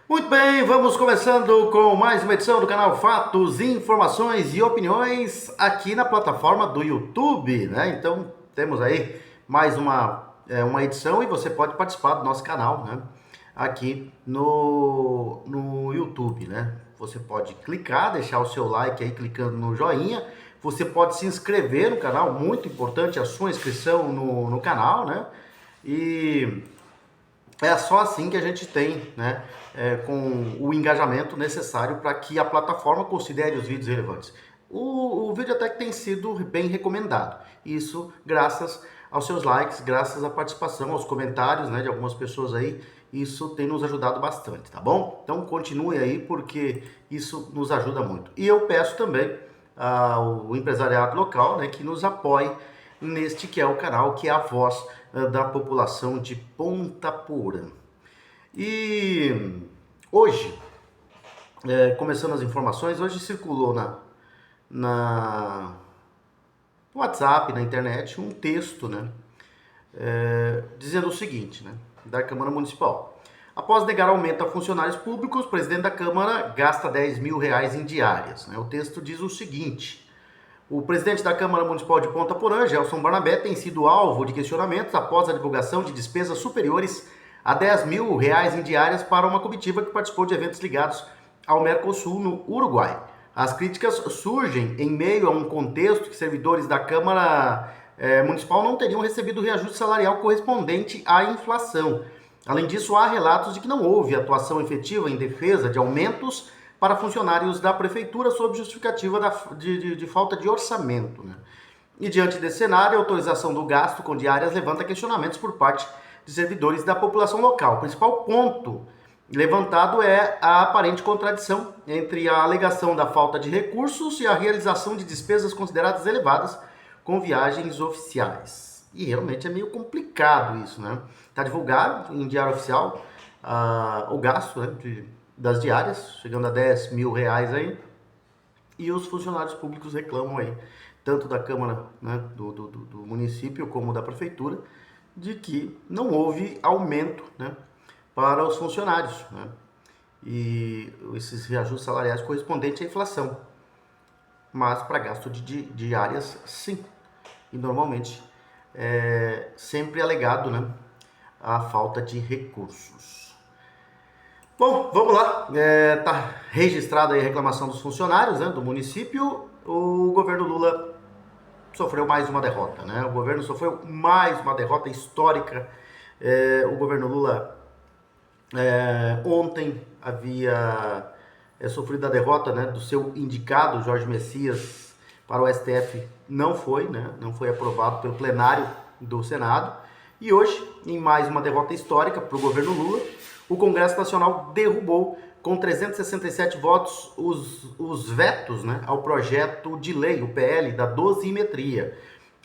Muito bem, vamos começando com mais uma edição do canal Fatos, Informações e Opiniões aqui na plataforma do YouTube, né? Então temos aí mais uma edição e você pode participar do nosso canal, né? Aqui no YouTube, né? Você pode clicar, deixar o seu like aí clicando no joinha. Você pode se inscrever no canal, muito importante a sua inscrição no canal, né? E é só assim que a gente tem, né, com o engajamento necessário para que a plataforma considere os vídeos relevantes. O vídeo até que tem sido bem recomendado. Isso graças aos seus likes, graças à participação, aos comentários, né, de algumas pessoas aí. Isso tem nos ajudado bastante, tá bom? Então continue aí porque isso nos ajuda muito. E eu peço também ao empresariado local, né, que nos apoie neste que é o canal, que é a voz da população de Ponta Porã. E hoje, começando as informações, hoje circulou no WhatsApp, na internet, um texto, né, dizendo o seguinte, né, da Câmara Municipal. Após negar aumento a funcionários públicos, o presidente da Câmara gasta R$10 mil em diárias. Né? O texto diz o seguinte: o presidente da Câmara Municipal de Ponta Porã, Gelson Barnabé, tem sido alvo de questionamentos após a divulgação de despesas superiores a R$10 mil em diárias para uma comitiva que participou de eventos ligados ao Mercosul no Uruguai. As críticas surgem em meio a um contexto que servidores da Câmara Municipal não teriam recebido o reajuste salarial correspondente à inflação. Além disso, há relatos de que não houve atuação efetiva em defesa de aumentos para funcionários da prefeitura sob justificativa de falta de orçamento. Né? E diante desse cenário, a autorização do gasto com diárias levanta questionamentos por parte de servidores da população local. O principal ponto levantado é a aparente contradição entre a alegação da falta de recursos e a realização de despesas consideradas elevadas com viagens oficiais. E realmente é meio complicado isso, né? Está divulgado em diário oficial o gasto, né, das diárias, chegando a R$10 mil aí, e os funcionários públicos reclamam aí, tanto da Câmara, né, do município como da Prefeitura, de que não houve aumento, né, para os funcionários, né, e esses reajustes salariais correspondentes à inflação, mas para gasto de diárias, sim, e normalmente é sempre alegado, né, a falta de recursos. Bom, vamos lá. Tá registrada aí a reclamação dos funcionários, né, do município. O governo Lula sofreu mais uma derrota, né? O governo sofreu mais uma derrota histórica. O governo Lula ontem havia sofrido a derrota, né, do seu indicado Jorge Messias para o STF. Não foi, né? Não foi aprovado pelo plenário do Senado. E hoje, em mais uma derrota histórica para o governo Lula, o Congresso Nacional derrubou com 367 votos os vetos, né, ao projeto de lei, o PL, da dosimetria.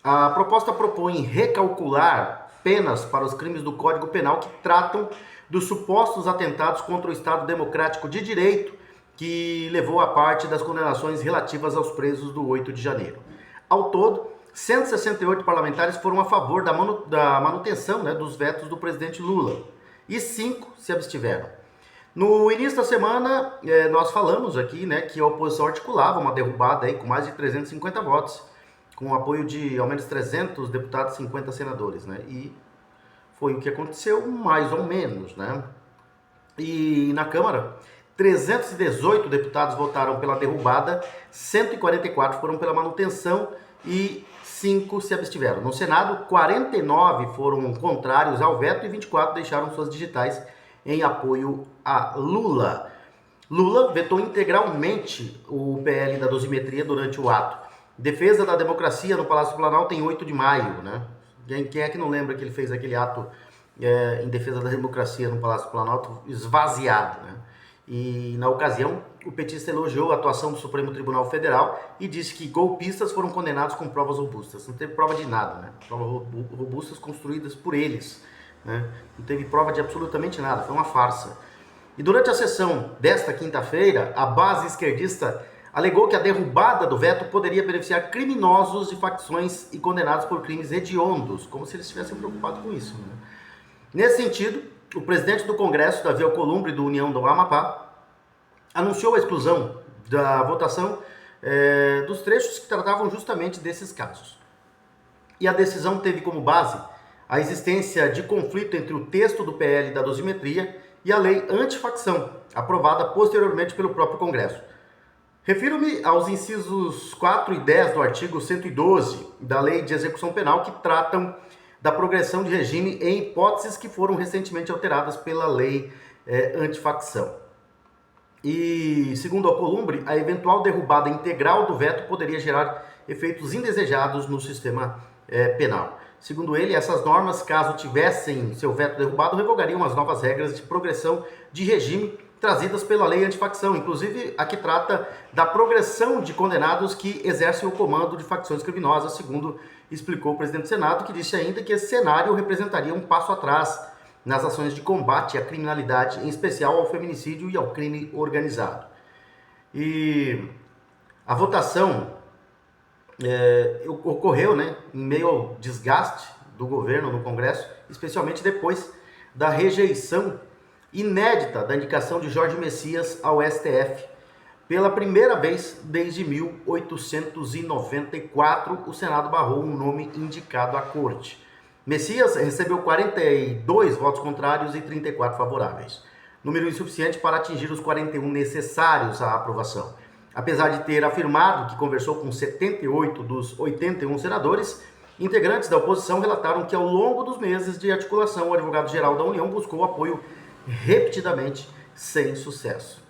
A proposta propõe recalcular penas para os crimes do Código Penal que tratam dos supostos atentados contra o Estado Democrático de Direito, que levou a parte das condenações relativas aos presos do 8 de janeiro. Ao todo, 168 parlamentares foram a favor da manutenção, né, dos vetos do presidente Lula e 5 se abstiveram. No início da semana, nós falamos aqui, né, que a oposição articulava uma derrubada aí com mais de 350 votos, com o apoio de ao menos 300 deputados e 50 senadores, né, e foi o que aconteceu, mais ou menos, né. E na Câmara, 318 deputados votaram pela derrubada, 144 foram pela manutenção e 5 se abstiveram. No Senado, 49 foram contrários ao veto e 24 deixaram suas digitais em apoio a Lula. Lula vetou integralmente o PL da dosimetria durante o ato. Defesa da democracia no Palácio do Planalto em 8 de maio, né? Quem é que não lembra que ele fez aquele ato em defesa da democracia no Palácio do Planalto esvaziado, né? E na ocasião, o petista elogiou a atuação do Supremo Tribunal Federal e disse que golpistas foram condenados com provas robustas. Não teve prova de nada, né? Provas robustas construídas por eles, né? Não teve prova de absolutamente nada, foi uma farsa. E durante a sessão desta quinta-feira, a base esquerdista alegou que a derrubada do veto poderia beneficiar criminosos de facções e condenados por crimes hediondos, como se eles estivessem preocupados com isso, né? Nesse sentido, o presidente do Congresso, Davi Alcolumbre, do União do Amapá, anunciou a exclusão da votação dos trechos que tratavam justamente desses casos. E a decisão teve como base a existência de conflito entre o texto do PL da dosimetria e a lei antifacção, aprovada posteriormente pelo próprio Congresso. Refiro-me aos incisos 4 e 10 do artigo 112 da Lei de Execução Penal, que tratam da progressão de regime em hipóteses que foram recentemente alteradas pela lei antifacção. E, segundo Alcolumbre, a eventual derrubada integral do veto poderia gerar efeitos indesejados no sistema penal. Segundo ele, essas normas, caso tivessem seu veto derrubado, revogariam as novas regras de progressão de regime trazidas pela lei antifacção, inclusive a que trata da progressão de condenados que exercem o comando de facções criminosas, segundo explicou o presidente do Senado, que disse ainda que esse cenário representaria um passo atrás nas ações de combate à criminalidade, em especial ao feminicídio e ao crime organizado. E a votação ocorreu, em meio ao desgaste do governo no Congresso, especialmente depois da rejeição inédita da indicação de Jorge Messias ao STF. Pela primeira vez desde 1894, o Senado barrou um nome indicado à corte. Messias recebeu 42 votos contrários e 34 favoráveis, número insuficiente para atingir os 41 necessários à aprovação. Apesar de ter afirmado que conversou com 78 dos 81 senadores, integrantes da oposição relataram que ao longo dos meses de articulação, o advogado-geral da União buscou apoio repetidamente, sem sucesso.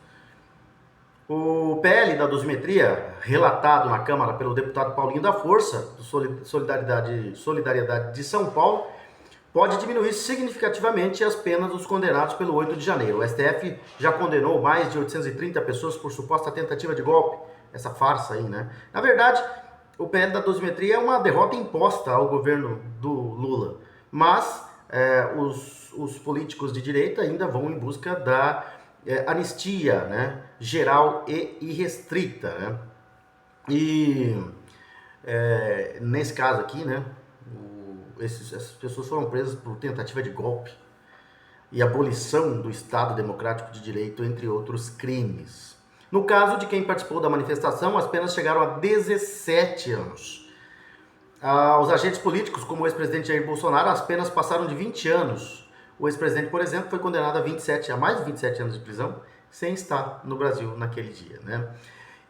O PL da dosimetria, relatado na Câmara pelo deputado Paulinho da Força, do Solidariedade de São Paulo, pode diminuir significativamente as penas dos condenados pelo 8 de janeiro. O STF já condenou mais de 830 pessoas por suposta tentativa de golpe. Essa farsa aí, Na verdade, o PL da dosimetria é uma derrota imposta ao governo do Lula. Mas os políticos de direita ainda vão em busca da anistia, geral e irrestrita, E nesse caso aqui, essas pessoas foram presas por tentativa de golpe e abolição do Estado Democrático de Direito, entre outros crimes. No caso de quem participou da manifestação, as penas chegaram a 17 anos. Aos agentes políticos, como o ex-presidente Jair Bolsonaro, as penas passaram de 20 anos. O ex-presidente, por exemplo, foi condenado a mais de 27 anos de prisão, sem estar no Brasil naquele dia,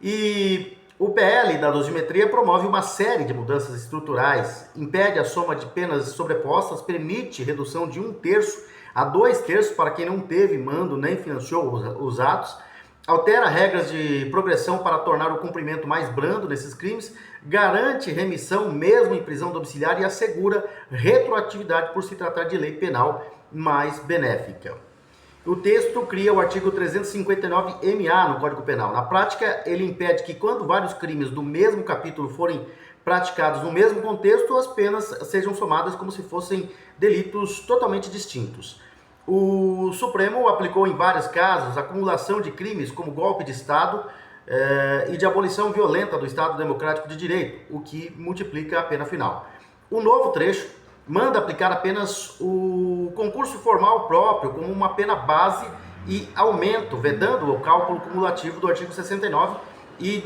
E o PL da dosimetria promove uma série de mudanças estruturais, impede a soma de penas sobrepostas, permite redução de 1/3 a 2/3 para quem não teve mando nem financiou os atos, altera regras de progressão para tornar o cumprimento mais brando nesses crimes, garante remissão mesmo em prisão domiciliar e assegura retroatividade por se tratar de lei penal mais benéfica. O texto cria o artigo 359-MA no Código Penal. Na prática, ele impede que quando vários crimes do mesmo capítulo forem praticados no mesmo contexto, as penas sejam somadas como se fossem delitos totalmente distintos. O Supremo aplicou em vários casos a acumulação de crimes como golpe de Estado e de abolição violenta do Estado Democrático de Direito, o que multiplica a pena final. O novo trecho manda aplicar apenas o concurso formal próprio como uma pena base e aumento, vedando o cálculo cumulativo do artigo 69 e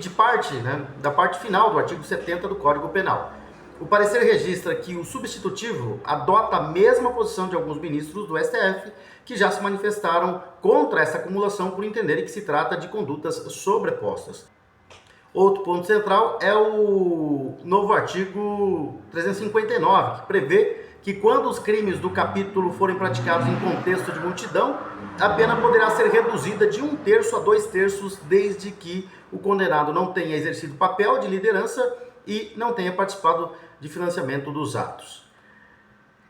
da parte final do artigo 70 do Código Penal. O parecer registra que o substitutivo adota a mesma posição de alguns ministros do STF que já se manifestaram contra essa acumulação por entenderem que se trata de condutas sobrepostas. Outro ponto central é o novo artigo 359, que prevê que quando os crimes do capítulo forem praticados em contexto de multidão, a pena poderá ser reduzida de 1/3 a 2/3, desde que o condenado não tenha exercido papel de liderança e não tenha participado de financiamento dos atos.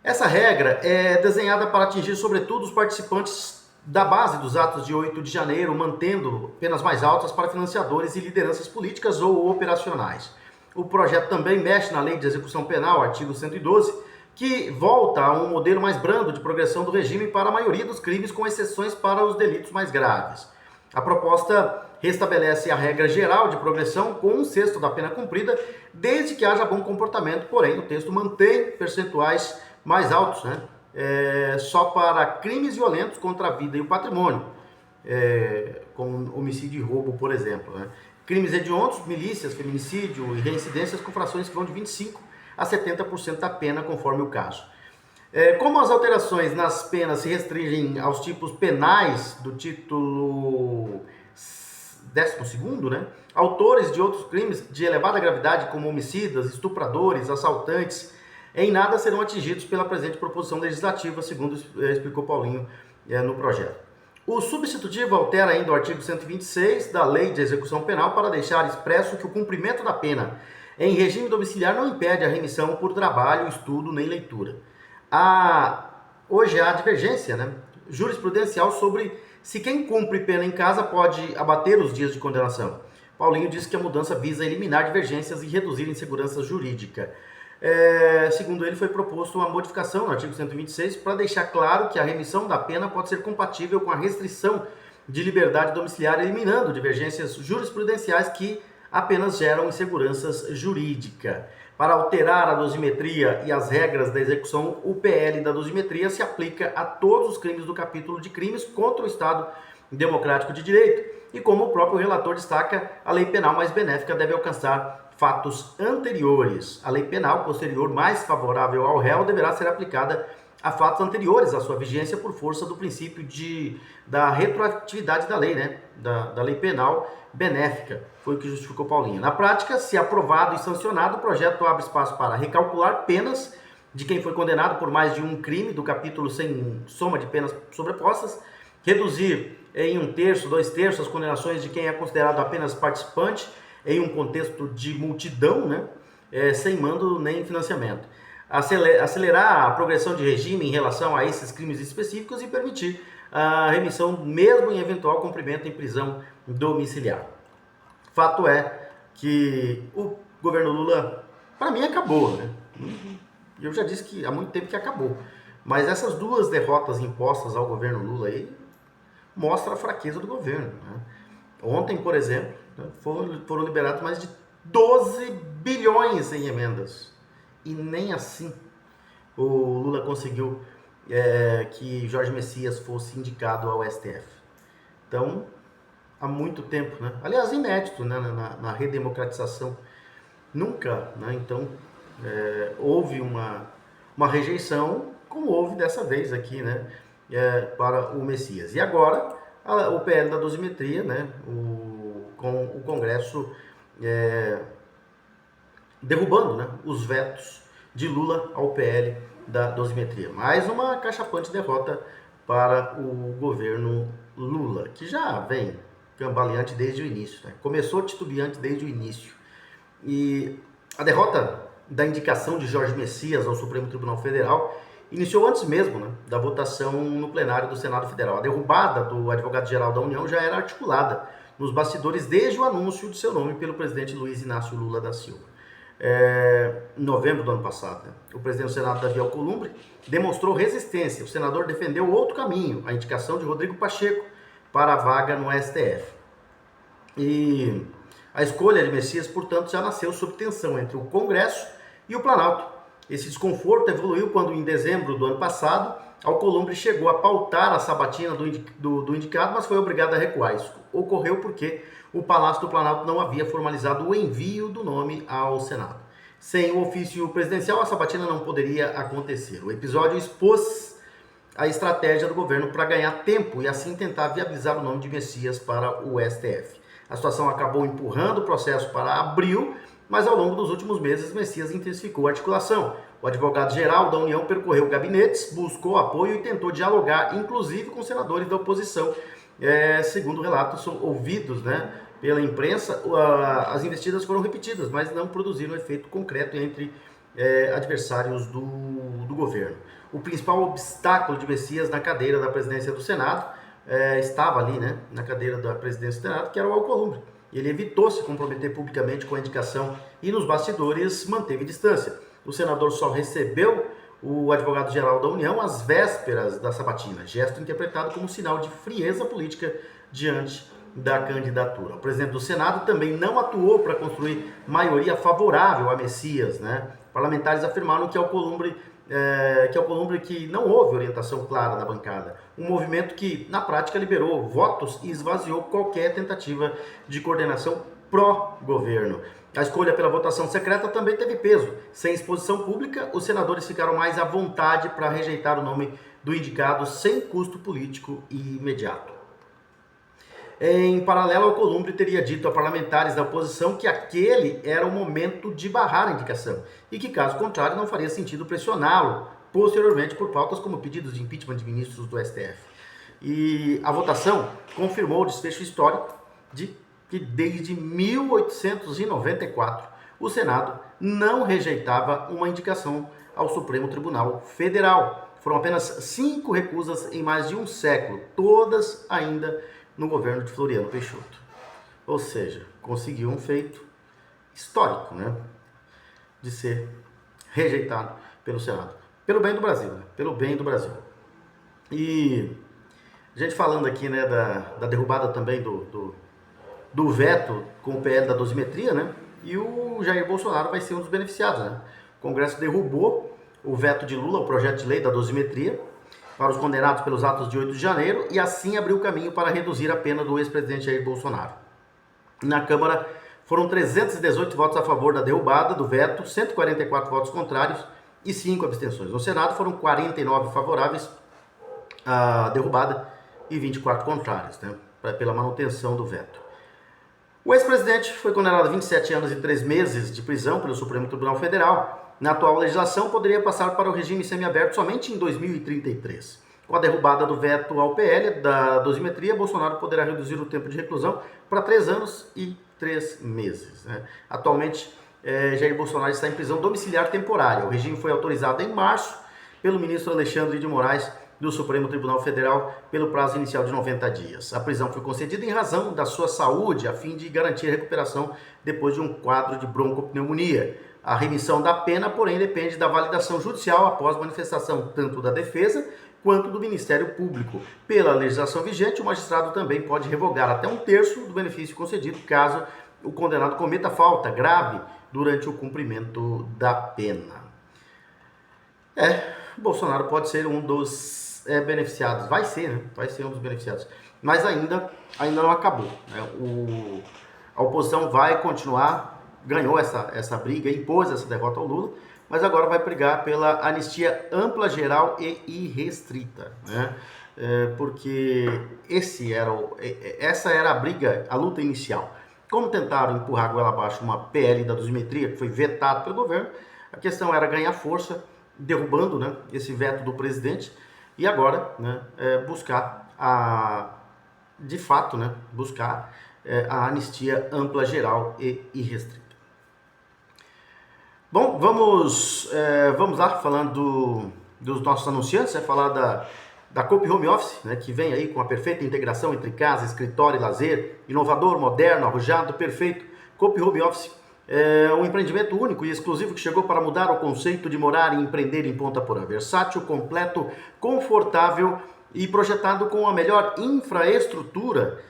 Essa regra é desenhada para atingir, sobretudo, os participantes da base dos atos de 8 de janeiro, mantendo penas mais altas para financiadores e lideranças políticas ou operacionais. O projeto também mexe na Lei de Execução Penal, artigo 112, que volta a um modelo mais brando de progressão do regime para a maioria dos crimes, com exceções para os delitos mais graves. A proposta restabelece a regra geral de progressão com 1/6 da pena cumprida, desde que haja bom comportamento, porém o texto mantém percentuais mais altos, só para crimes violentos contra a vida e o patrimônio, como homicídio e roubo, por exemplo, né? Crimes hediondos, milícias, feminicídio e reincidências com frações que vão de 25% a 70% da pena, conforme o caso. Como as alterações nas penas se restringem aos tipos penais do título 12º, né? Autores de outros crimes de elevada gravidade, como homicidas, estupradores, assaltantes, em nada serão atingidos pela presente proposição legislativa, segundo explicou Paulinho no projeto. O substitutivo altera ainda o artigo 126 da Lei de Execução Penal para deixar expresso que o cumprimento da pena em regime domiciliar não impede a remissão por trabalho, estudo nem leitura. Hoje há divergência, né, jurisprudencial sobre se quem cumpre pena em casa pode abater os dias de condenação. Paulinho disse que a mudança visa eliminar divergências e reduzir insegurança jurídica. Segundo ele, foi proposto uma modificação no artigo 126 para deixar claro que a remissão da pena pode ser compatível com a restrição de liberdade domiciliar, eliminando divergências jurisprudenciais que apenas geram insegurança jurídica. Para alterar a dosimetria e as regras da execução, o PL da dosimetria se aplica a todos os crimes do capítulo de crimes contra o Estado Democrático de Direito. E como o próprio relator destaca, a lei penal mais benéfica deve alcançar fatos anteriores. A lei penal posterior mais favorável ao réu deverá ser aplicada a fatos anteriores à sua vigência por força do princípio da retroatividade da lei, né? Da lei penal benéfica. Foi o que justificou Paulinho. Na prática, se aprovado e sancionado, o projeto abre espaço para recalcular penas de quem foi condenado por mais de um crime do capítulo sem soma de penas sobrepostas, reduzir em 1/3, 2/3 as condenações de quem é considerado apenas participante em um contexto de multidão, né? Sem mando nem financiamento. Acelerar a progressão de regime em relação a esses crimes específicos e permitir a remissão mesmo em eventual cumprimento em prisão domiciliar. Fato é que o governo Lula, para mim, acabou, né? Eu já disse que há muito tempo que acabou. Mas essas duas derrotas impostas ao governo Lula aí mostra a fraqueza do governo, né? Ontem, por exemplo, foram liberados mais de 12 bilhões em emendas. E nem assim o Lula conseguiu que Jorge Messias fosse indicado ao STF. Então, há muito tempo, né? Aliás, inédito, né? Na redemocratização. Nunca, né? Então, houve uma rejeição, como houve dessa vez aqui, né? Para o Messias. E agora, o PL da dosimetria, né? Com o Congresso derrubando, né, os vetos de Lula ao PL da dosimetria. Mais uma cachapante derrota para o governo Lula, que já vem cambaleante desde o início, né? Começou titubeante desde o início. E a derrota da indicação de Jorge Messias ao Supremo Tribunal Federal iniciou antes mesmo, né, da votação no plenário do Senado Federal. A derrubada do advogado-geral da União já era articulada nos bastidores desde o anúncio de seu nome pelo presidente Luiz Inácio Lula da Silva. Em novembro do ano passado, né? O presidente do Senado, Davi Alcolumbre, demonstrou resistência. O senador defendeu outro caminho, a indicação de Rodrigo Pacheco para a vaga no STF. E a escolha de Messias, portanto, já nasceu sob tensão entre o Congresso e o Planalto. Esse desconforto evoluiu quando, em dezembro do ano passado, Alcolumbre chegou a pautar a sabatina do indicado, mas foi obrigado a recuar. Isso ocorreu porque o Palácio do Planalto não havia formalizado o envio do nome ao Senado. Sem o ofício presidencial, a sabatina não poderia acontecer. O episódio expôs a estratégia do governo para ganhar tempo e assim tentar viabilizar o nome de Messias para o STF. A situação acabou empurrando o processo para abril, mas ao longo dos últimos meses, Messias intensificou a articulação. O advogado-geral da União percorreu gabinetes, buscou apoio e tentou dialogar, inclusive com senadores da oposição. Segundo relatos ouvidos, né, pela imprensa, as investidas foram repetidas, mas não produziram efeito concreto entre adversários do governo. O principal obstáculo de Messias na cadeira da presidência do Senado estava ali, né, na cadeira da presidência do Senado, que era o Alcolumbre. Ele evitou se comprometer publicamente com a indicação e nos bastidores manteve distância. O senador só recebeu o advogado-geral da União às vésperas da sabatina, gesto interpretado como sinal de frieza política diante da candidatura. O presidente do Senado também não atuou para construir maioria favorável a Messias, né? Parlamentares afirmaram que Alcolumbre que Alcolumbre que não houve orientação clara da bancada. Um movimento que, na prática, liberou votos e esvaziou qualquer tentativa de coordenação pró-governo. A escolha pela votação secreta também teve peso. Sem exposição pública, os senadores ficaram mais à vontade para rejeitar o nome do indicado sem custo político e imediato. Em paralelo, Alcolumbre teria dito a parlamentares da oposição que aquele era o momento de barrar a indicação e que, caso contrário, não faria sentido pressioná-lo posteriormente por pautas como pedidos de impeachment de ministros do STF. E a votação confirmou o desfecho histórico de que desde 1894 o Senado não rejeitava uma indicação ao Supremo Tribunal Federal. Foram apenas 5 recusas em mais de um século, todas ainda no governo de Floriano Peixoto. Ou seja, conseguiu um feito histórico, né? De ser rejeitado pelo Senado. Pelo bem do Brasil, né? Pelo bem do Brasil. E a gente falando aqui, né, da derrubada também do veto com o PL da dosimetria, né? E o Jair Bolsonaro vai ser um dos beneficiados, né? O Congresso derrubou o veto de Lula, o projeto de lei da dosimetria, para os condenados pelos atos de 8 de janeiro e assim abriu caminho para reduzir a pena do ex-presidente Jair Bolsonaro. Na Câmara foram 318 votos a favor da derrubada do veto, 144 votos contrários e 5 abstenções. No Senado foram 49 favoráveis à derrubada e 24 contrários, né, pela manutenção do veto. O ex-presidente foi condenado a 27 anos e 3 meses de prisão pelo Supremo Tribunal Federal. Na atual legislação, poderia passar para o regime semiaberto somente em 2033. Com a derrubada do veto ao PL da dosimetria, Bolsonaro poderá reduzir o tempo de reclusão para 3 anos e 3 meses. Né? Atualmente, Jair Bolsonaro está em prisão domiciliar temporária. O regime foi autorizado em março pelo ministro Alexandre de Moraes do Supremo Tribunal Federal pelo prazo inicial de 90 dias. A prisão foi concedida em razão da sua saúde, a fim de garantir a recuperação depois de um quadro de broncopneumonia. A remissão da pena, porém, depende da validação judicial após manifestação tanto da defesa quanto do Ministério Público. Pela legislação vigente, o magistrado também pode revogar até 1/3 do benefício concedido caso o condenado cometa falta grave durante o cumprimento da pena. Bolsonaro pode ser um dos beneficiados, vai ser, né? Vai ser um dos beneficiados, mas ainda não acabou, né? A oposição vai continuar, ganhou essa briga, impôs essa derrota ao Lula, mas agora vai brigar pela anistia ampla, geral e irrestrita, né? Porque essa era a briga, a luta inicial. Como tentaram empurrar goela abaixo uma PL da dosimetria que foi vetado pelo governo, a questão era ganhar força, derrubando, né, esse veto do presidente, e agora, né, buscar de fato, né, buscar a anistia ampla, geral e irrestrita. Bom, vamos lá falando dos nossos anunciantes, falar da Coop Home Office, né, que vem aí com a perfeita integração entre casa, escritório e lazer, inovador, moderno, arrojado, perfeito. Coop Home Office é um empreendimento único e exclusivo que chegou para mudar o conceito de morar e empreender em Ponta Porã. Versátil, completo, confortável e projetado com a melhor infraestrutura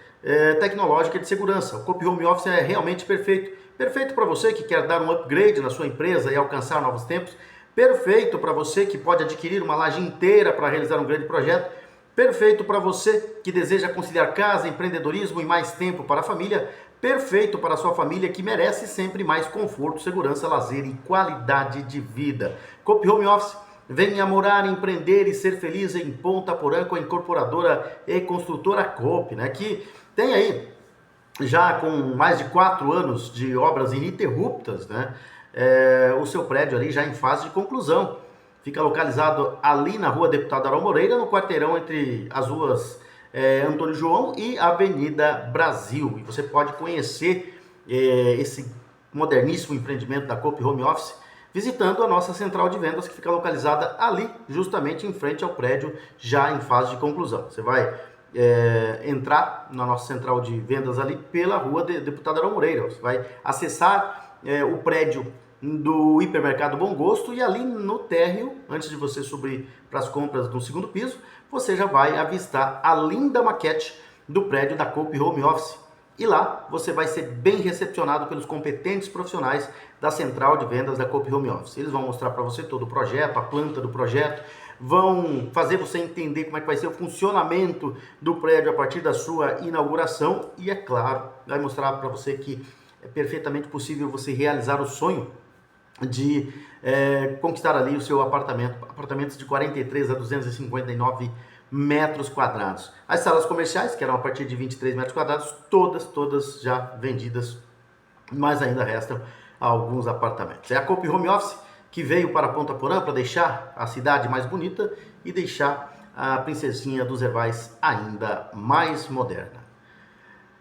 tecnológica de segurança. O Coop Home Office é realmente perfeito. Perfeito para você que quer dar um upgrade na sua empresa e alcançar novos tempos. Perfeito para você que pode adquirir uma laje inteira para realizar um grande projeto. Perfeito para você que deseja conciliar casa, empreendedorismo e mais tempo para a família. Perfeito para a sua família que merece sempre mais conforto, segurança, lazer e qualidade de vida. Coop Home Office, venha morar, empreender e ser feliz em Ponta Porã com a incorporadora e construtora Coop, né? Que tem aí, já com mais de 4 anos de obras ininterruptas, né? O seu prédio ali já em fase de conclusão. Fica localizado ali na rua Deputado Aron Moreira, no quarteirão entre as ruas Antônio João e Avenida Brasil. E você pode conhecer esse moderníssimo empreendimento da Coop Home Office visitando a nossa central de vendas, que fica localizada ali, justamente em frente ao prédio, já em fase de conclusão. Você vai entrar na nossa central de vendas ali pela rua Deputado Aron Moreira. Você vai acessar o prédio do Hipermercado Bom Gosto e ali no térreo, antes de você subir para as compras no segundo piso, você já vai avistar a linda maquete do prédio da Coop Home Office, E lá você vai ser bem recepcionado pelos competentes profissionais da central de vendas da Coop Home Office. Eles vão mostrar para você todo o projeto, a planta do projeto, vão fazer você entender como é que vai ser o funcionamento do prédio a partir da sua inauguração e, é claro, vai mostrar para você que é perfeitamente possível você realizar o sonho de conquistar ali o seu apartamento, apartamentos de 43 a 259 metros quadrados. As salas comerciais, que eram a partir de 23 metros quadrados, todas já vendidas, mas ainda restam alguns apartamentos. É a Coop Home Office que veio para Ponta Porã para deixar a cidade mais bonita e deixar a Princesinha dos Ervais ainda mais moderna.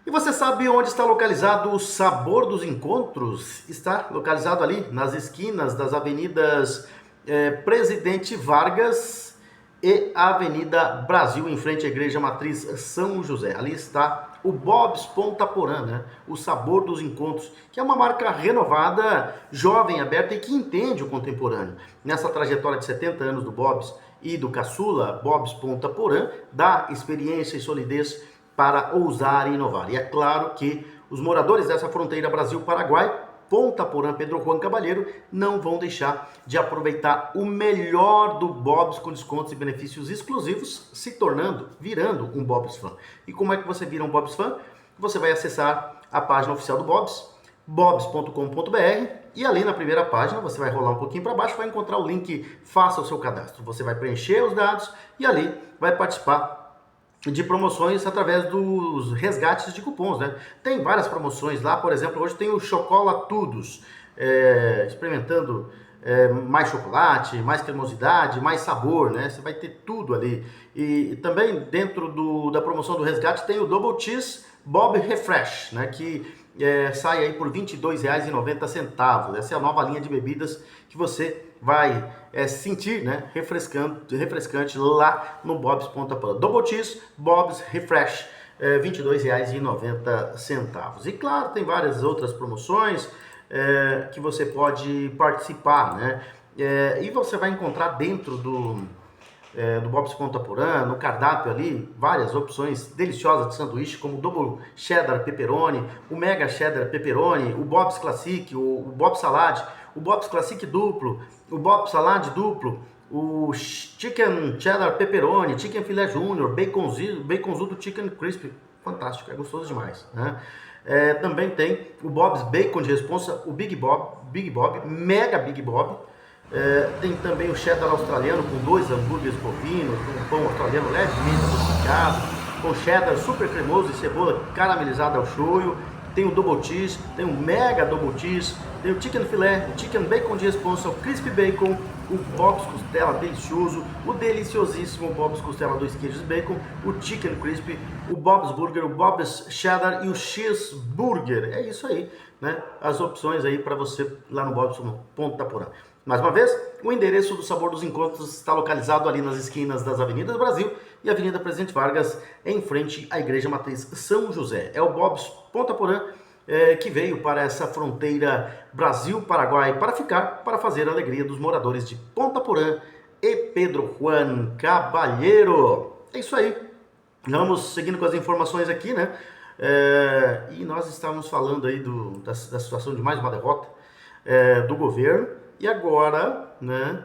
E você sabe onde está localizado o Sabor dos Encontros? Está localizado ali nas esquinas das avenidas Presidente Vargas e a Avenida Brasil, em frente à Igreja Matriz São José. Ali está o Bob's Ponta Porã, né? O Sabor dos Encontros, que é uma marca renovada, jovem, aberta e que entende o contemporâneo. Nessa trajetória de 70 anos do Bob's e do caçula Bob's Ponta Porã, dá experiência e solidez para ousar e inovar. E é claro que os moradores dessa fronteira Brasil-Paraguai, Ponta Porã, Pedro Juan Cabalheiro, não vão deixar de aproveitar o melhor do Bob's com descontos e benefícios exclusivos, virando um Bob's Fan. E como é que você vira um Bob's Fan? Você vai acessar a página oficial do Bob's, bobs.com.br, e ali na primeira página você vai rolar um pouquinho para baixo, vai encontrar o link Faça o seu cadastro. Você vai preencher os dados e ali vai participar de promoções através dos resgates de cupons, né? Tem várias promoções lá, por exemplo, hoje tem o Chocolatudos, experimentando mais chocolate, mais cremosidade, mais sabor, né? Você vai ter tudo ali. E também dentro da promoção do resgate tem o Double Cheese Bob Refresh, né? Que sai aí por R$ 22,90. Essa é a nova linha de bebidas que você vai sentir, né, refrescante lá no Bob's Ponta Porã. Double Cheese, Bob's Refresh, R$ 22,90. E claro, tem várias outras promoções que você pode participar, né? E você vai encontrar dentro do Bob's Ponta Porã, no cardápio ali, várias opções deliciosas de sanduíche, como o Double Cheddar Pepperoni, o Mega Cheddar Pepperoni, o Bob's Classic, o Bob's Salad, o Bob's Classic duplo, o Bob's Salad duplo, o Chicken Cheddar Pepperoni, Chicken Filé Júnior, Baconzudo Chicken Crispy, fantástico, é gostoso demais, né? Também tem o Bob's Bacon de responsa, o Big Bob, Mega Big Bob. Tem também o cheddar australiano com 2 hambúrgueres bovinos, com pão australiano levemente adocicado, com cheddar super cremoso e cebola caramelizada ao shoyu. Tem o Double Cheese, tem o Mega Double Cheese, tem o Chicken Filé, o Chicken Bacon de responsa, o Crispy Bacon, o Bob's Costela delicioso, o deliciosíssimo Bob's Costela 2 queijos e bacon, o Chicken Crispy, o Bob's Burger, o Bob's Cheddar e o Cheeseburger. É isso aí, né? As opções aí para você lá no Bob's Ponta Porã. Mais uma vez, o endereço do Sabor dos Encontros está localizado ali nas esquinas das Avenidas Brasil e Avenida Presidente Vargas, em frente à Igreja Matriz São José. É o Bob's Ponta Porã que veio para essa fronteira Brasil-Paraguai para ficar, para fazer a alegria dos moradores de Ponta Porã e Pedro Juan Cabalheiro. É isso aí. Vamos seguindo com as informações aqui, né? E nós estávamos falando aí da situação de mais uma derrota do governo. E agora, né,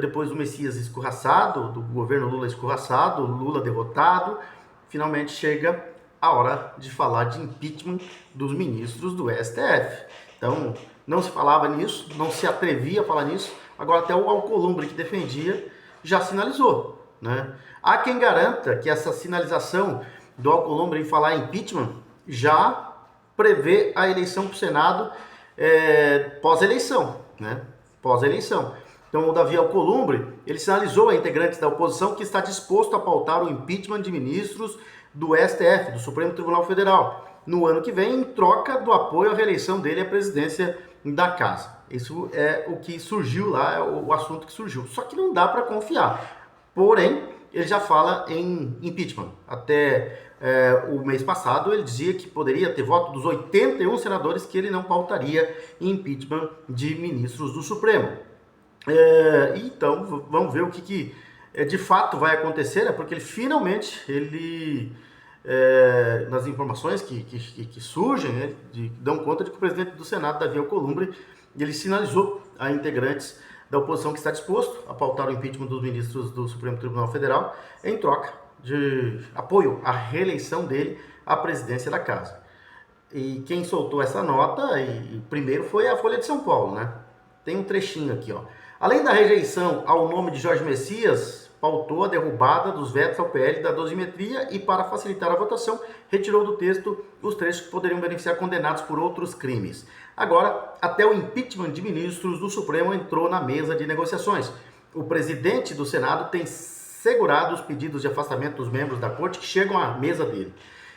depois do Messias escorraçado, do governo Lula escorraçado, Lula derrotado, finalmente chega a hora de falar de impeachment dos ministros do STF. Então, não se falava nisso, não se atrevia a falar nisso, agora até o Alcolumbre que defendia já sinalizou, né? Há quem garanta que essa sinalização do Alcolumbre em falar em impeachment já prevê a eleição para o Senado pós-eleição, né? Pós-eleição. Então, o Davi Alcolumbre, ele sinalizou a integrantes da oposição que está disposto a pautar o impeachment de ministros do STF, do Supremo Tribunal Federal, no ano que vem, em troca do apoio à reeleição dele à presidência da casa. Isso é o que surgiu lá, é o assunto que surgiu. Só que não dá para confiar. Porém, ele já fala em impeachment. Até o mês passado, ele dizia que poderia ter voto dos 81 senadores que ele não pautaria impeachment de ministros do Supremo. Então, vamos ver o que de fato vai acontecer, né? Porque ele finalmente nas informações que surgem, né, dão conta de que o presidente do Senado, Davi Alcolumbre, ele sinalizou a integrantes da oposição que está disposto a pautar o impeachment dos ministros do Supremo Tribunal Federal em troca de apoio à reeleição dele à presidência da casa. E quem soltou essa nota primeiro foi a Folha de São Paulo, né? Tem um trechinho aqui, ó. Além da rejeição ao nome de Jorge Messias, pautou a derrubada dos vetos ao PL da dosimetria e, para facilitar a votação, retirou do texto os trechos que poderiam beneficiar condenados por outros crimes. Agora, até o impeachment de ministros do Supremo entrou na mesa de negociações. O presidente do Senado tem segurado os pedidos de afastamento dos membros da corte que chegam à mesa dele.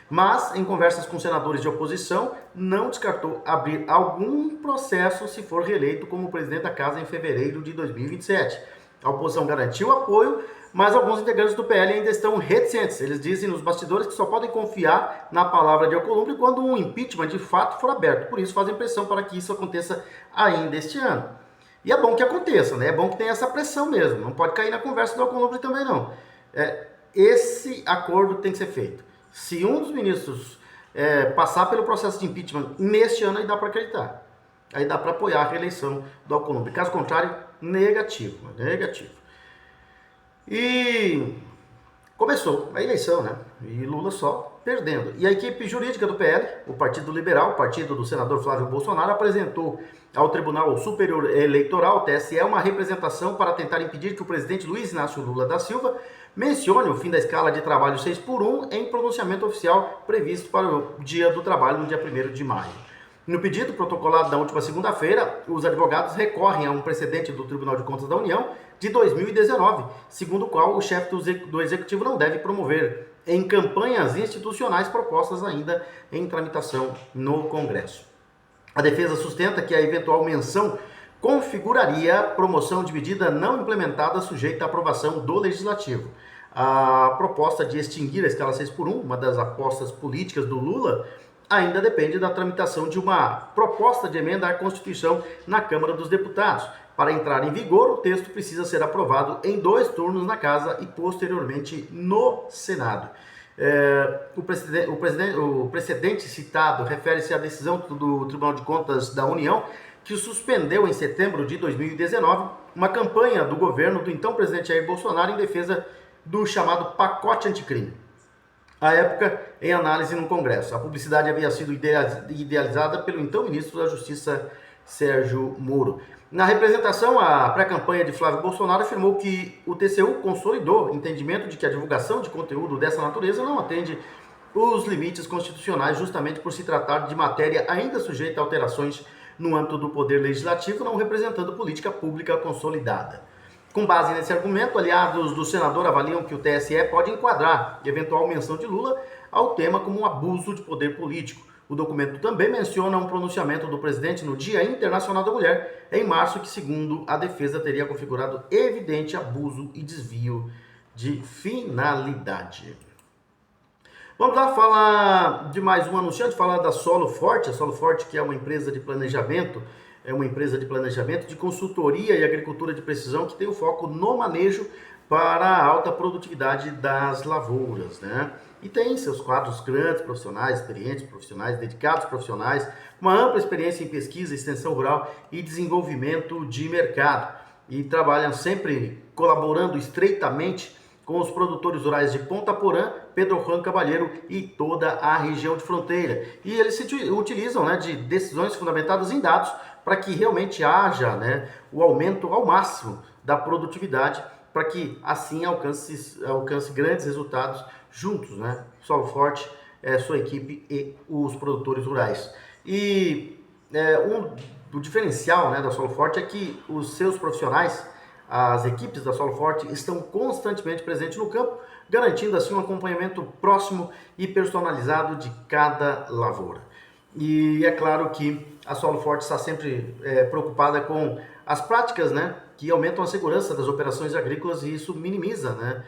Mas, em conversas com senadores de oposição, não descartou abrir algum processo se for reeleito como presidente da casa em fevereiro de 2027. A oposição garantiu apoio, mas alguns integrantes do PL ainda estão reticentes. Eles dizem nos bastidores que só podem confiar na palavra de Alcolumbre quando um impeachment de fato for aberto. Por isso fazem pressão para que isso aconteça ainda este ano. E é bom que aconteça, né? É bom que tenha essa pressão mesmo. Não pode cair na conversa do Alcolumbre também, não. Esse acordo tem que ser feito. Se um dos ministros passar pelo processo de impeachment neste ano, aí dá para acreditar. Aí dá para apoiar a reeleição do Alcolumbre. Caso contrário, negativo. E começou a eleição, né? E Lula só perdendo. E a equipe jurídica do PL, o Partido Liberal, o partido do senador Flávio Bolsonaro, apresentou ao Tribunal Superior Eleitoral, TSE, uma representação para tentar impedir que o presidente Luiz Inácio Lula da Silva mencione o fim da escala de trabalho 6x1 em pronunciamento oficial previsto para o Dia do Trabalho, no dia 1º de maio. No pedido protocolado na última segunda-feira, os advogados recorrem a um precedente do Tribunal de Contas da União de 2019, segundo o qual o chefe do Executivo não deve promover em campanhas institucionais propostas ainda em tramitação no Congresso. A defesa sustenta que a eventual menção configuraria promoção de medida não implementada sujeita à aprovação do Legislativo. A proposta de extinguir a escala 6x1, uma das apostas políticas do Lula, ainda depende da tramitação de uma proposta de emenda à Constituição na Câmara dos Deputados. Para entrar em vigor, o texto precisa ser aprovado em 2 turnos na Casa e posteriormente no Senado. O precedente citado refere-se à decisão do Tribunal de Contas da União, que suspendeu em setembro de 2019 uma campanha do governo do então presidente Jair Bolsonaro em defesa do chamado pacote anticrime. À época, em análise no Congresso. A publicidade havia sido idealizada pelo então ministro da Justiça, Sérgio Moro. Na representação, a pré-campanha de Flávio Bolsonaro afirmou que o TCU consolidou o entendimento de que a divulgação de conteúdo dessa natureza não atende os limites constitucionais, justamente por se tratar de matéria ainda sujeita a alterações no âmbito do Poder Legislativo, não representando política pública consolidada. Com base nesse argumento, aliados do senador avaliam que o TSE pode enquadrar eventual menção de Lula ao tema como um abuso de poder político. O documento também menciona um pronunciamento do presidente no Dia Internacional da Mulher, em março, que, segundo a defesa, teria configurado evidente abuso e desvio de finalidade. Vamos lá falar de mais um anunciante, falar da Solo Forte. A Solo Forte, que é uma empresa de planejamento, de consultoria e agricultura de precisão, que tem o foco no manejo para a alta produtividade das lavouras, né? E tem seus quadros grandes, profissionais, experientes, profissionais, dedicados profissionais, uma ampla experiência em pesquisa, extensão rural e desenvolvimento de mercado. E trabalham sempre colaborando estreitamente com os produtores rurais de Ponta Porã, Pedro Juan Cavalheiro e toda a região de fronteira. E eles se utilizam, né, de decisões fundamentadas em dados para que realmente haja, né, o aumento ao máximo da produtividade, para que assim alcance grandes resultados juntos, né? Solo Forte, sua equipe e os produtores rurais. E o diferencial, né, da Solo Forte é que os seus profissionais, as equipes da Solo Forte, estão constantemente presentes no campo, garantindo assim um acompanhamento próximo e personalizado de cada lavoura. E é claro que a Solo Forte está sempre preocupada com as práticas, né, que aumentam a segurança das operações agrícolas, e isso minimiza, né,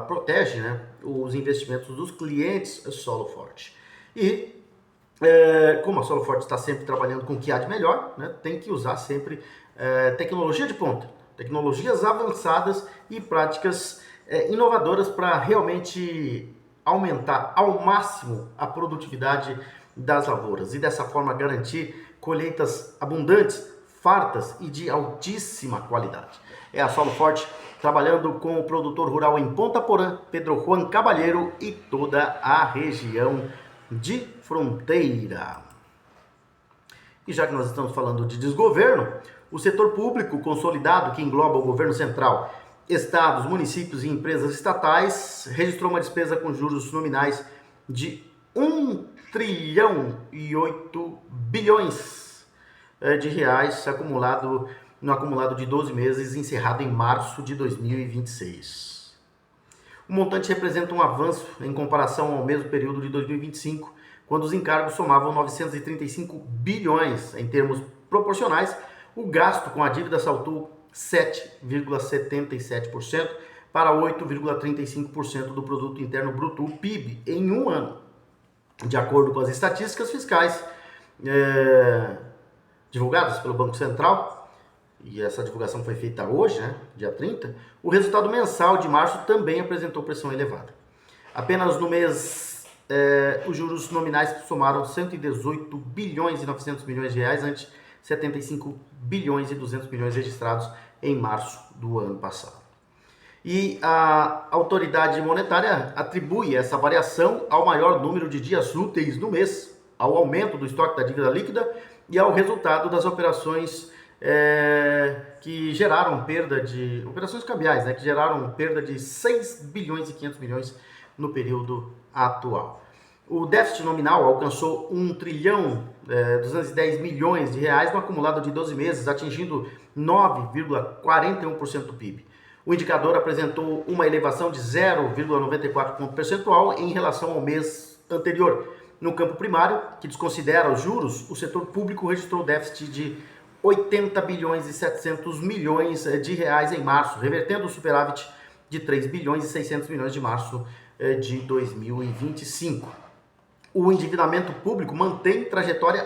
protege, né, os investimentos dos clientes Solo Forte. E como a Solo Forte está sempre trabalhando com o que há de melhor, né, tem que usar sempre tecnologia de ponta, tecnologias avançadas e práticas inovadoras para realmente aumentar ao máximo a produtividade das lavouras e dessa forma garantir colheitas abundantes, fartas e de altíssima qualidade. É a Solo Forte trabalhando com o produtor rural em Ponta Porã, Pedro Juan Cabalheiro e toda a região de fronteira. E já que nós estamos falando de desgoverno, o setor público consolidado, que engloba o governo central, estados, municípios e empresas estatais, registrou uma despesa com juros nominais de 1 trilhão e 8 bilhões de reais no acumulado de 12 meses, encerrado em março de 2026. O montante representa um avanço em comparação ao mesmo período de 2025, quando os encargos somavam 935 bilhões. Em termos proporcionais, o gasto com a dívida saltou 7,77% para 8,35% do Produto Interno Bruto, o PIB, em um ano. De acordo com as estatísticas fiscais divulgadas pelo Banco Central, e essa divulgação foi feita hoje, dia 30, o resultado mensal de março também apresentou pressão elevada. Apenas no mês, os juros nominais somaram 118 bilhões e 900 milhões de reais, ante 75 bilhões e 200 milhões registrados em março do ano passado. E a autoridade monetária atribui essa variação ao maior número de dias úteis no mês, ao aumento do estoque da dívida líquida e ao resultado das operações que geraram perda de... operações cambiais, que geraram perda de 6 bilhões e 500 milhões no período atual. O déficit nominal alcançou 1 trilhão 210 milhões de reais no acumulado de 12 meses, atingindo 9,41% do PIB. O indicador apresentou uma elevação de 0,94 ponto percentual em relação ao mês anterior. No campo primário, que desconsidera os juros, o setor público registrou déficit de 80 bilhões e 700 milhões de reais em março, revertendo o superávit de 3 bilhões e 600 milhões de março de 2025. O endividamento público mantém trajetória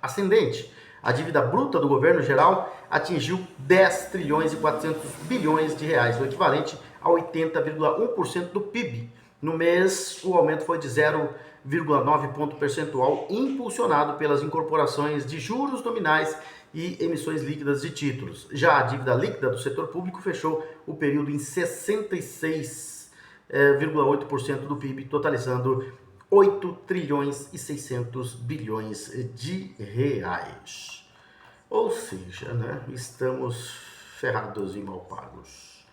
ascendente. A dívida bruta do governo geral atingiu 10 trilhões e 400 bilhões de reais, o equivalente a 80,1% do PIB. No mês, o aumento foi de 0,9 ponto percentual, impulsionado pelas incorporações de juros nominais e emissões líquidas de títulos. Já a dívida líquida do setor público fechou o período em 66,8% do PIB, totalizando 8 trilhões e 600 bilhões de reais. Ou seja, estamos ferrados e mal pagos.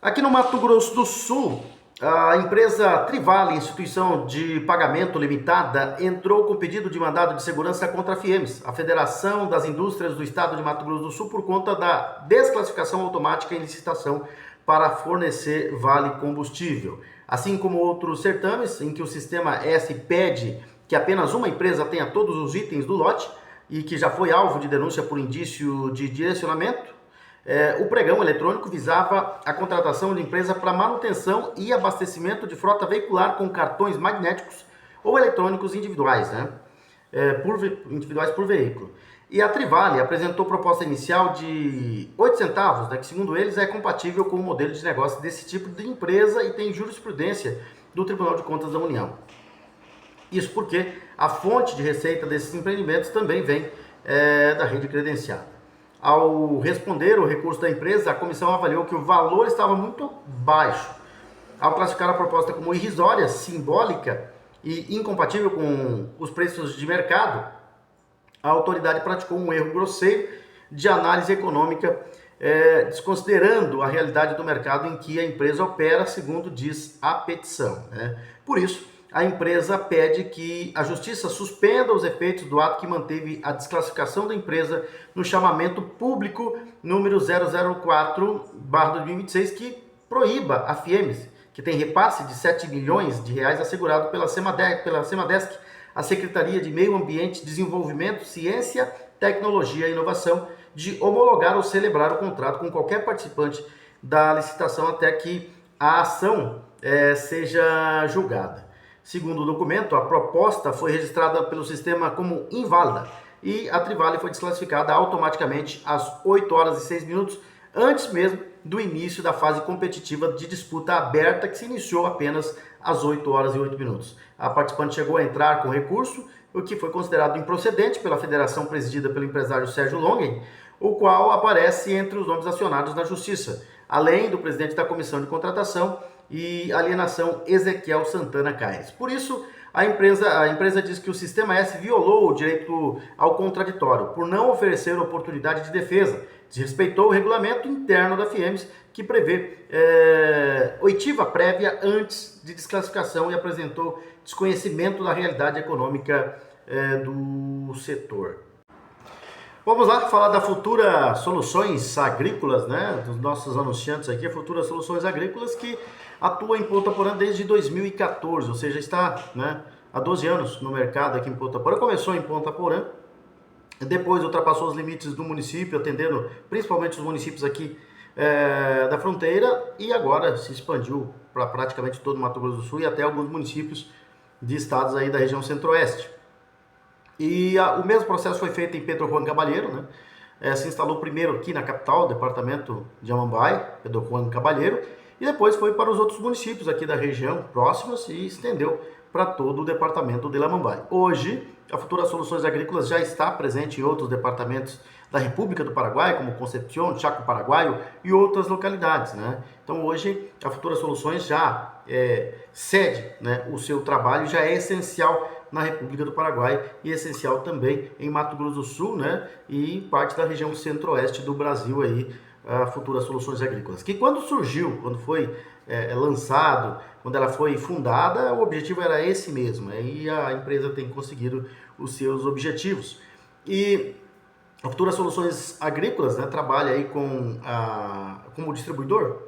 Aqui no Mato Grosso do Sul, a empresa Trivale, instituição de pagamento limitada, entrou com pedido de mandado de segurança contra a FIEMS, a Federação das Indústrias do Estado de Mato Grosso do Sul, por conta da desclassificação automática em licitação para fornecer vale combustível. Assim como outros certames em que o sistema S pede que apenas uma empresa tenha todos os itens do lote e que já foi alvo de denúncia por indício de direcionamento, o pregão eletrônico visava a contratação de empresa para manutenção e abastecimento de frota veicular com cartões magnéticos ou eletrônicos individuais, individuais por veículo. E a Trivale apresentou proposta inicial de 8 centavos, que segundo eles é compatível com o modelo de negócio desse tipo de empresa e tem jurisprudência do Tribunal de Contas da União. Isso porque a fonte de receita desses empreendimentos também vem da rede credenciada. Ao responder o recurso da empresa, a comissão avaliou que o valor estava muito baixo. Ao classificar a proposta como irrisória, simbólica e incompatível com os preços de mercado, a autoridade praticou um erro grosseiro de análise econômica, desconsiderando a realidade do mercado em que a empresa opera, segundo diz a petição. Por isso, a empresa pede que a Justiça suspenda os efeitos do ato que manteve a desclassificação da empresa no chamamento público número 004/2026, que proíba a FIEMS, que tem repasse de 7 milhões de reais assegurado pela Semadesc, a Secretaria de Meio Ambiente, Desenvolvimento, Ciência, Tecnologia e Inovação, de homologar ou celebrar o contrato com qualquer participante da licitação até que a ação seja julgada. Segundo o documento, a proposta foi registrada pelo sistema como inválida e a Trivale foi desclassificada automaticamente às 8 horas e 6 minutos antes mesmo do início da fase competitiva de disputa aberta, que se iniciou apenas às 8 horas e 8 minutos. A participante chegou a entrar com recurso, o que foi considerado improcedente pela federação presidida pelo empresário Sérgio Longen, o qual aparece entre os nomes acionados na Justiça, além do presidente da Comissão de Contratação e Alienação, Ezequiel Santana Caires. Por isso, a empresa diz que o Sistema S violou o direito ao contraditório, por não oferecer oportunidade de defesa, desrespeitou o regulamento interno da FIEMS, que prevê oitiva prévia antes de desclassificação e apresentou desconhecimento da realidade econômica do setor. Vamos lá falar da Futura Soluções Agrícolas, né? Dos nossos anunciantes aqui, a Futura Soluções Agrícolas, que atua em Ponta Porã desde 2014, ou seja, está, né, há 12 anos no mercado aqui em Ponta Porã. Começou em Ponta Porã, depois ultrapassou os limites do município, atendendo principalmente os municípios aqui da fronteira, e agora se expandiu para praticamente todo o Mato Grosso do Sul e até alguns municípios de estados aí da região centro-oeste. E o mesmo processo foi feito em Pedro Juan Cabalheiro, né? Se instalou primeiro aqui na capital, departamento de Amambai, Pedro Juan Cabalheiro, e depois foi para os outros municípios aqui da região próximos e estendeu para todo o departamento de Amambai. Hoje, a Futura Soluções Agrícolas já está presente em outros departamentos da República do Paraguai, como Concepción, Chaco Paraguaio e outras localidades, né? Então hoje a Futura Soluções já cede, né, o seu trabalho, já é essencial na República do Paraguai e essencial também em Mato Grosso do Sul, né, e parte da região centro-oeste do Brasil aí, a Futura Soluções Agrícolas. Que quando surgiu, quando foi lançado, quando ela foi fundada, o objetivo era esse mesmo, e a empresa tem conseguido os seus objetivos. E a Futura Soluções Agrícolas, né, trabalha aí como distribuidor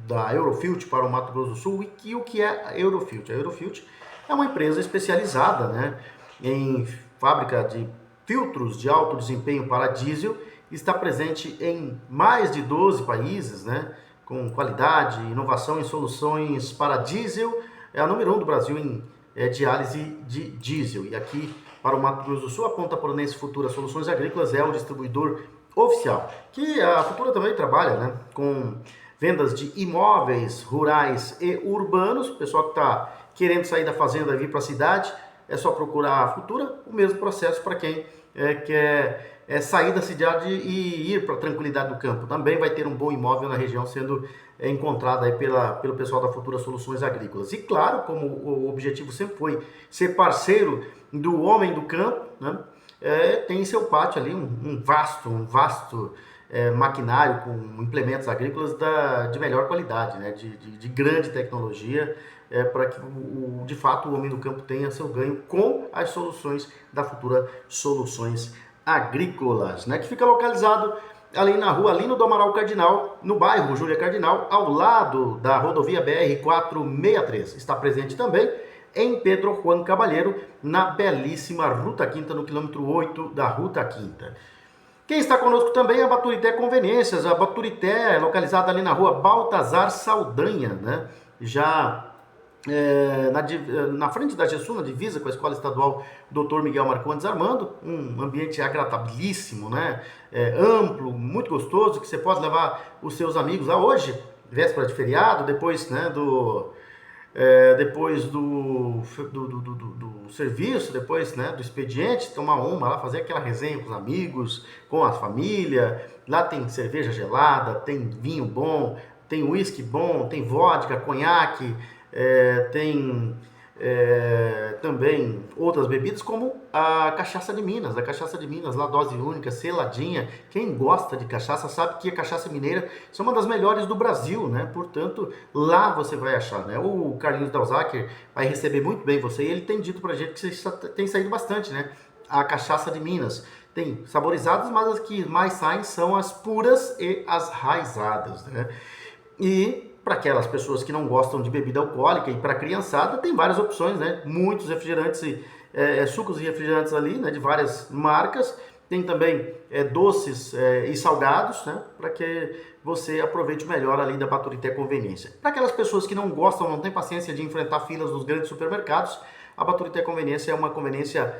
da Eurofilt para o Mato Grosso do Sul. E o que é a Eurofilt? A Eurofilt é uma empresa especializada, né, em fábrica de filtros de alto desempenho para diesel, está presente em mais de 12 países, né, com qualidade e inovação em soluções para diesel. É a número 1 do Brasil em diálise de diesel. E aqui para o Mato Grosso do Sul, a Ponta Poranense Futura Soluções Agrícolas é o distribuidor oficial. Que a Futura também trabalha, né, com vendas de imóveis rurais e urbanos. O pessoal que está querendo sair da fazenda e vir para a cidade, é só procurar a Futura. O mesmo processo para quem quer sair da cidade e ir para a tranquilidade do campo. Também vai ter um bom imóvel na região sendo encontrado aí pelo pessoal da Futura Soluções Agrícolas. E claro, como o objetivo sempre foi ser parceiro do homem do campo, né, tem em seu pátio ali um vasto maquinário com implementos agrícolas de melhor qualidade, né, de grande tecnologia, para que de fato o homem do campo tenha seu ganho com as soluções da Futura Soluções Agrícolas, né, que fica localizado ali na rua Lino do Amaral Cardinal, no bairro Júlia Cardinal, ao lado da rodovia BR-463. Está presente também em Pedro Juan Cabalheiro, na belíssima Ruta Quinta, no quilômetro 8 da Ruta Quinta. Quem está conosco também é a Baturité Conveniências. A Baturité é localizada ali na rua Baltazar Saldanha, né? Já na frente da GESU, na divisa com a Escola Estadual Dr. Miguel Marcondes Armando, um ambiente agradabilíssimo, né? Amplo, muito gostoso, que você pode levar os seus amigos lá hoje, véspera de feriado, depois, né, do serviço, depois, né, do expediente, tomar uma lá, fazer aquela resenha com os amigos, com a família. Lá tem cerveja gelada, tem vinho bom, tem uísque bom, tem vodka, conhaque, tem também outras bebidas, como a cachaça de Minas, lá dose única, seladinha. Quem gosta de cachaça sabe que a cachaça mineira é uma das melhores do Brasil, né? Portanto, lá você vai achar, né? O Carlinhos Dalzaker vai receber muito bem você, e ele tem dito pra gente que você tem saído bastante, né? A cachaça de Minas tem saborizadas, mas as que mais saem são as puras e as raizadas, né? E para aquelas pessoas que não gostam de bebida alcoólica e para a criançada, tem várias opções, né? Muitos refrigerantes e sucos e refrigerantes ali, né? De várias marcas. Tem também doces e salgados, né? Para que você aproveite o melhor ali da Baturité Conveniência. Para aquelas pessoas que não gostam, não têm paciência de enfrentar filas nos grandes supermercados, a Baturité Conveniência é uma conveniência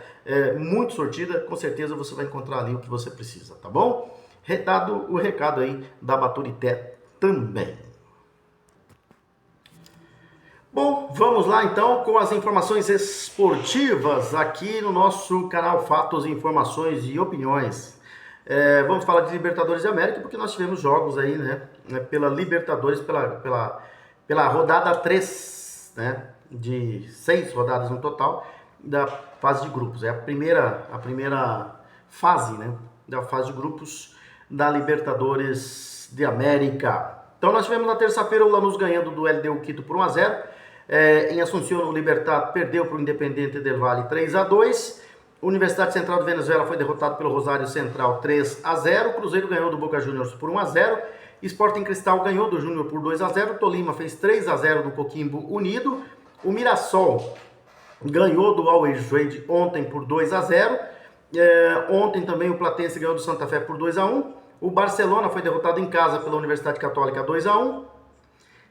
muito sortida. Com certeza você vai encontrar ali o que você precisa, tá bom? Dado o recado aí da Baturité também. Bom, vamos lá então com as informações esportivas aqui no nosso canal Fatos, Informações e Opiniões. Vamos falar de Libertadores da América porque nós tivemos jogos aí, né, pela Libertadores, pela rodada 3, né, de 6 rodadas no total da fase de grupos. É a primeira fase, né, da fase de grupos da Libertadores de América. Então nós tivemos na terça-feira o Lanús ganhando do LDU Quito por 1-0. Em Assunción, o Libertad perdeu para o Independiente del Valle 3-2. Universidade Central de Venezuela foi derrotado pelo Rosário Central 3-0. Cruzeiro ganhou do Boca Juniors por 1-0. Sporting Cristal ganhou do Júnior por 2-0. Tolima fez 3-0 do Coquimbo Unido. O Mirassol ganhou do Always Ready ontem por 2-0. Ontem também o Platense ganhou do Santa Fé por 2-1. O Barcelona foi derrotado em casa pela Universidade Católica 2-1.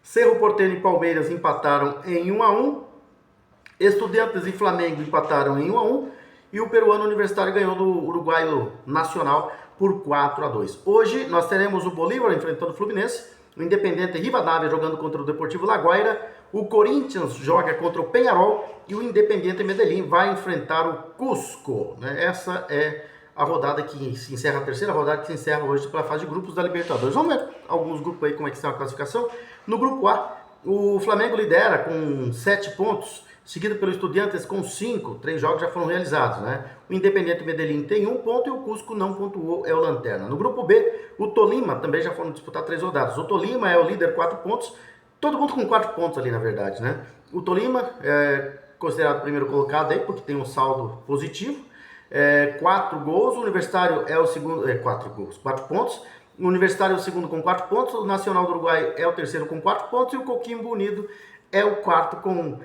Cerro Porteño e Palmeiras empataram em 1-1. Estudiantes e Flamengo empataram em 1-1. E o peruano Universitário ganhou do Uruguaio Nacional por 4-2. Hoje nós teremos o Bolívar enfrentando o Fluminense, o Independiente Rivadavia jogando contra o Deportivo Laguaira, o Corinthians joga contra o Peñarol e o Independiente Medellín vai enfrentar o Cusco. Essa é a rodada que se encerra, a terceira rodada que se encerra hoje pela fase de grupos da Libertadores. Vamos ver alguns grupos aí como é que está a classificação. No grupo A, o Flamengo lidera com 7 pontos, seguido pelo Estudiantes com 5, 3 jogos já foram realizados, né? O Independiente Medellín tem 1 ponto e o Cusco não pontuou, é o Lanterna. No grupo B, o Tolima também já foram disputar 3 rodadas. O Tolima é o líder, 4 pontos, todo mundo com 4 pontos ali na verdade, né? O Tolima é considerado o primeiro colocado aí, porque tem um saldo positivo, 4 gols, o Universitário é o segundo, 4 pontos, o Universitário é o segundo com 4 pontos, o Nacional do Uruguai é o terceiro com 4 pontos e o Coquimbo Unido é o quarto com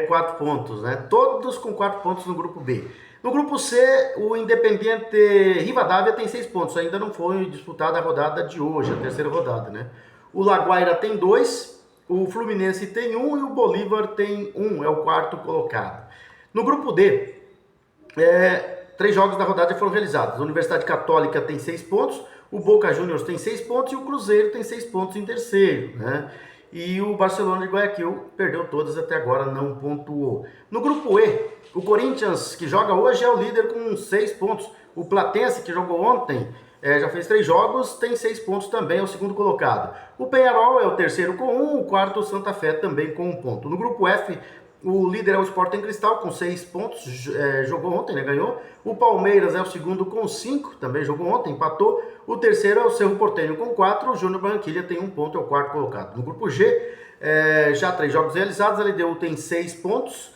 4 pontos, né? Todos com 4 pontos no grupo B. No grupo C, o Independiente Rivadavia tem 6 pontos, ainda não foi disputada a rodada de hoje, a terceira rodada, né? O Laguaira tem 2, o Fluminense tem 1 e o Bolívar tem 1, é o quarto colocado. No grupo D, 3 jogos da rodada já foram realizados. A Universidade Católica tem 6 pontos, o Boca Juniors tem 6 pontos e o Cruzeiro tem 6 pontos em terceiro, né? E o Barcelona de Guayaquil perdeu todas até agora, não pontuou. No grupo E, o Corinthians, que joga hoje, é o líder com 6 pontos. O Platense, que jogou ontem, já fez 3 jogos, tem 6 pontos também, é o segundo colocado. O Peñarol é o terceiro com 1, o quarto o Santa Fé também com 1 ponto. No grupo F, o líder é o Sporting Cristal com 6 pontos, jogou ontem, né, ganhou. O Palmeiras é o segundo com 5, também jogou ontem, empatou. O terceiro é o Cerro Porteño com 4, o Júnior Barranquilla tem 1 ponto, é o quarto colocado. No grupo G, já 3 jogos realizados, a LDU tem 6 pontos.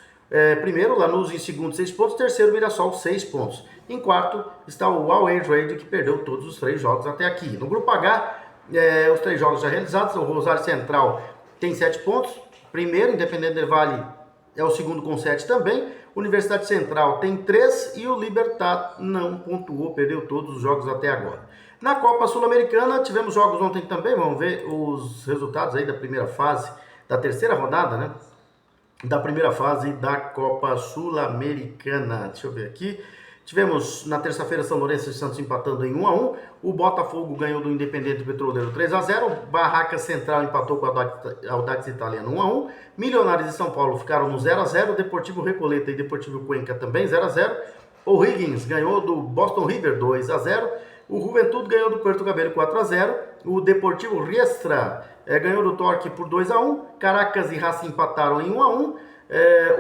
Primeiro, Lanús em segundo, 6 pontos. Terceiro, Mirassol, 6 pontos. Em quarto, está o Always Ready, que perdeu todos os 3 jogos até aqui. No grupo H, os 3 jogos já realizados, o Rosário Central tem 7 pontos. Primeiro, Independente del Valle é o segundo com 7 também. Universidade Central tem 3 e o Libertad não pontuou, perdeu todos os jogos até agora. Na Copa Sul-Americana, tivemos jogos ontem também, vamos ver os resultados aí da primeira fase, da terceira rodada, né? Da primeira fase da Copa Sul-Americana. Deixa eu ver aqui. Tivemos na terça-feira São Lourenço e Santos empatando em 1-1. O Botafogo ganhou do Independente Petroleiro 3-0. Barraca Central empatou com a Audax Italiano 1-1. Milionários de São Paulo ficaram no 0-0. Deportivo Recoleta e Deportivo Cuenca também 0-0. O Higgins ganhou do Boston River 2-0. O Juventude ganhou do Puerto Cabello 4-0. O Deportivo Riestra ganhou do Torque por 2-1. Caracas e Racing empataram em 1-1.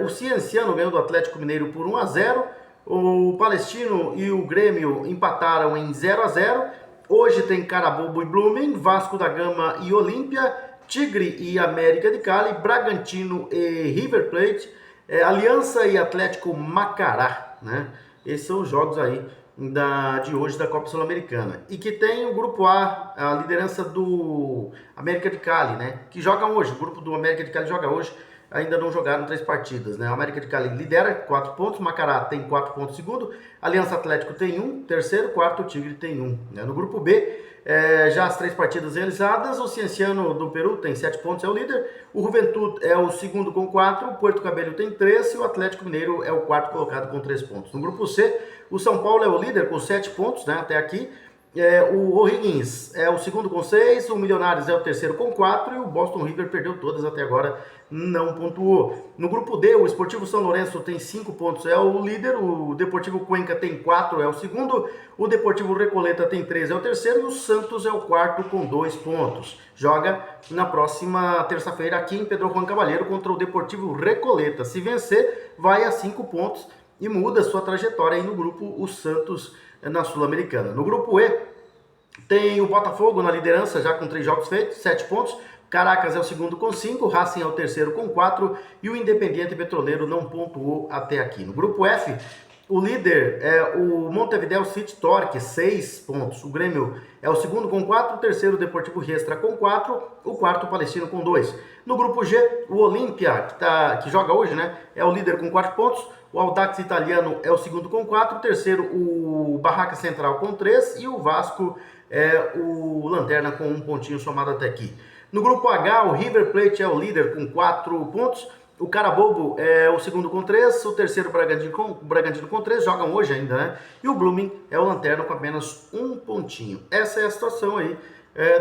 O Cienciano ganhou do Atlético Mineiro por 1-0. O Palestino e o Grêmio empataram em 0-0. Hoje tem Carabobo e Blooming, Vasco da Gama e Olímpia, Tigre e América de Cali, Bragantino e River Plate, Aliança e Atlético Macará, né? Esses são os jogos aí de hoje da Copa Sul-Americana. E que tem o grupo A, a liderança do América de Cali, né? Que joga hoje, o grupo do América de Cali joga hoje. Ainda não jogaram 3 partidas, né? A América de Cali lidera 4 pontos, Macará tem 4 pontos segundo, Aliança Atlético tem 1, terceiro, quarto, o Tigre tem 1. Né? No grupo B, já as 3 partidas realizadas, o Cienciano do Peru tem 7 pontos, é o líder, o Juventude é o segundo com 4, o Puerto Cabello tem 3 e o Atlético Mineiro é o quarto colocado com 3 pontos. No grupo C, o São Paulo é o líder com 7 pontos, né? Até aqui. O O'Higgins é o segundo com 6, o Milionários é o terceiro com 4 e o Boston River perdeu todas até agora, não pontuou. No grupo D, o Esportivo São Lourenço tem 5 pontos, é o líder, o Deportivo Cuenca tem 4, é o segundo, o Deportivo Recoleta tem 3, é o terceiro e o Santos é o quarto com 2 pontos. Joga na próxima terça-feira aqui em Pedro Juan Caballero contra o Deportivo Recoleta. Se vencer, vai a 5 pontos e muda sua trajetória aí no grupo, o Santos na Sul-Americana. No grupo E, tem o Botafogo na liderança, já com 3 jogos feitos, 7 pontos. Caracas é o segundo com 5, Racing é o terceiro com 4 e o Independiente Petroleiro não pontuou até aqui. No grupo F, o líder é o Montevideo City Torque, 6 pontos. O Grêmio é o segundo com 4, o terceiro Deportivo Riestra com 4, o quarto Palestino com 2. No grupo G, o Olímpia, que joga hoje, né, é o líder com 4 pontos. O Audax Italiano é o segundo com 4, o terceiro o Barraca Central com 3 e o Vasco é o Lanterna com 1 pontinho somado até aqui. No grupo H, o River Plate é o líder com 4 pontos, o Carabobo é o segundo com 3, o terceiro Bragantino com 3, jogam hoje ainda, né? E o Blooming é o Lanterna com apenas 1 pontinho. Essa é a situação aí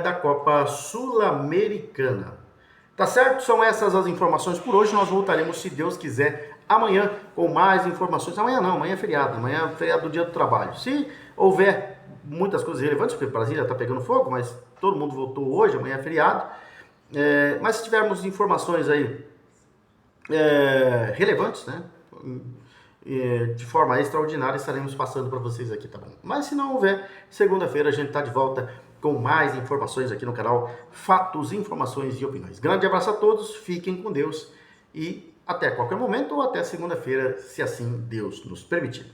da Copa Sul-Americana. Tá certo? São essas as informações por hoje. Nós voltaremos, se Deus quiser, amanhã com mais informações. Amanhã não, amanhã é feriado. Amanhã é feriado do Dia do Trabalho. Se houver muitas coisas relevantes, porque Brasília está pegando fogo, mas todo mundo voltou hoje, amanhã é feriado. Mas se tivermos informações aí relevantes, né? De forma extraordinária, estaremos passando para vocês aqui, tá bom? Mas se não houver, segunda-feira a gente está de volta com mais informações aqui no canal Fatos, Informações e Opiniões. Grande abraço a todos, fiquem com Deus e até qualquer momento ou até segunda-feira, se assim Deus nos permitir.